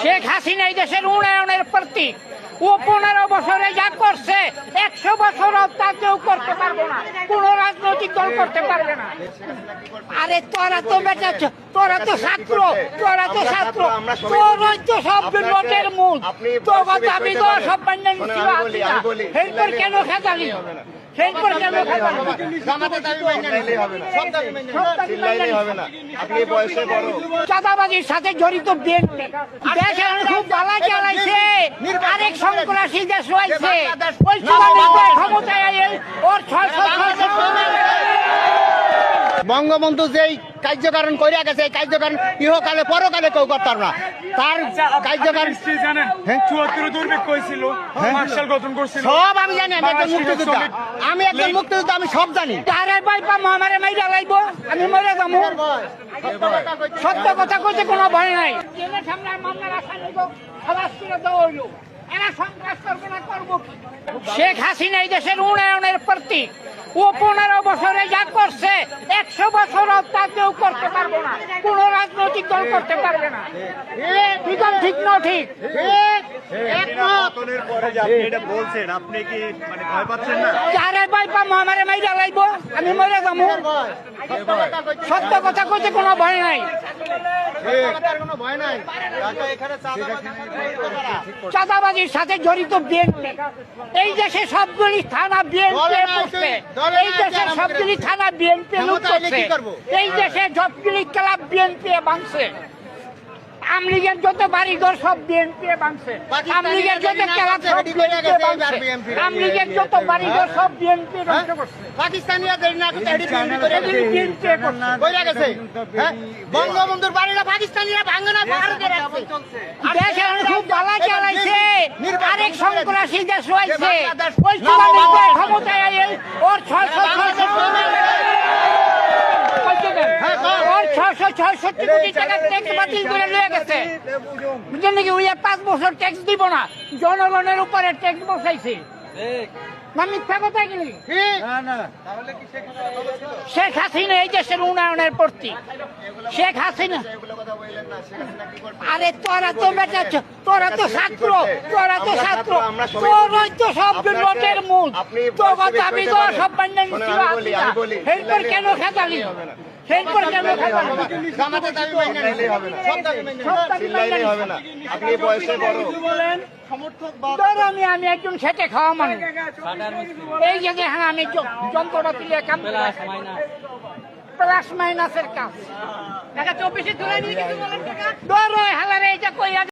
শেখ হাসিনা এই দেশের উন্নয়নের প্রতীক। ও 15 বছরে যা করছে 100 বছরও তা কেউ করতে পারবে না, কোন রাজনৈতিক দল করতে পারবে না। আরে তোরা তো বেটা, তোরা তো ছাত্র, তোরা তো ছাত্র, তোরাই তো সব বিপদের মূল। তোর কথা আমি তো সব বান্যা নিচ্ছি, এরপর কেন খেতালি? চাঁদাবাজির সাথে জড়িত বিএনপি দেশ খুব বালা চালাইছে, আরেক সন্ত্রাসী দেশ রয়েছে। ওই ক্ষমতায় ওর 600 বঙ্গবন্ধু যেই কার্যকারণ করিয়া গেছে, এই কার্যকারণ ইহকালে পরকালে কেউ করতাম না। তার কার্যকারণ জানেন 74 দুর্ভিক্ষ হয়েছিল, মার্শাল গঠন করছিল, সব আমি জানি। আমি একজন মুক্তিযোদ্ধা, আমি একজন মুক্তিযোদ্ধা, আমি সব জানি। আরে ভাই পাবো আমারে মাইরা লাইব, আমি মরে যাবো। সত্য কথা কইতে কোনো ভয় নাই। সামনে মামলার আসামি খালাস করে দেওয়া হইলো, এরা সন্ত্রাস করবে না, করবো কি? শেখ হাসিনা এই দেশের উন্নয়নের প্রতীক। ও 15 বছরে যা করছে 100 বছরও তা কেউ করতে পারবে না, কোন রাজনৈতিক দল করতে পারবে না। ঠিক না ঠিক? আপনি কি মানে ভয় পাচ্ছেন না? আরে ভাই পাবো আমারে মাইরা লাইব, আমি মরে যাবো। সত্য কথা কইতে কোনো ভয় নাই। চাঁদাবাজির সাথে জড়িত বিএনপি এই দেশে সবগুলি থানা বিএনপি করছে, এই দেশের সবগুলি থানা বিএনপি লুট করছে, এই দেশে সবগুলি ক্লাব বিএনপি ভাঙছে, আমলিগের যত বাড়িঘর সব বিএনপি ভাঙছে, আমলিগের যত ক্লাব সব বিএনপি ভাঙছে, আমলিগের যত বাড়িঘর সব বিএনপি ধ্বংস করছে। পাকিস্তানিরা বঙ্গবন্ধুর বাড়িটা পাকিস্তানিরা ভাঙে না, দেশ খুব বালা চালাইছে, আরেক সন্ত্রাসী দেশ রয়েছে। ওই ক্ষমতায় ওর 666 কোটি টাকা ট্যাক্স বাতিল করে নিয়ে গেছে। বুঝলেন নাকি? ওই 5 বছর ট্যাক্স দিব না, জনগণের উপরে ট্যাক্স বসাইছে। শেখ হাসিনা এই দেশের উন্নয়নের প্রতীক। শেখ হাসিনা, আরে তোরা তো বেটা, তোরা তো ছাত্র, তোরা তো ছাত্র, তোরাই তো সব বিপদের মূল। তোর কথা আমি তো সব বান্যা নিচ্ছি, এরপর কেন খেতালি? আমি একজন সেটে খাওয়া মানুষ, এই যে হ্যাঁ আমি যন্ত্রপাতি কাম প্লাস মাইনাসের কাজ। 24-এ ধরে নিয়ে কিছু বলেন, হালারে এটা কইয়া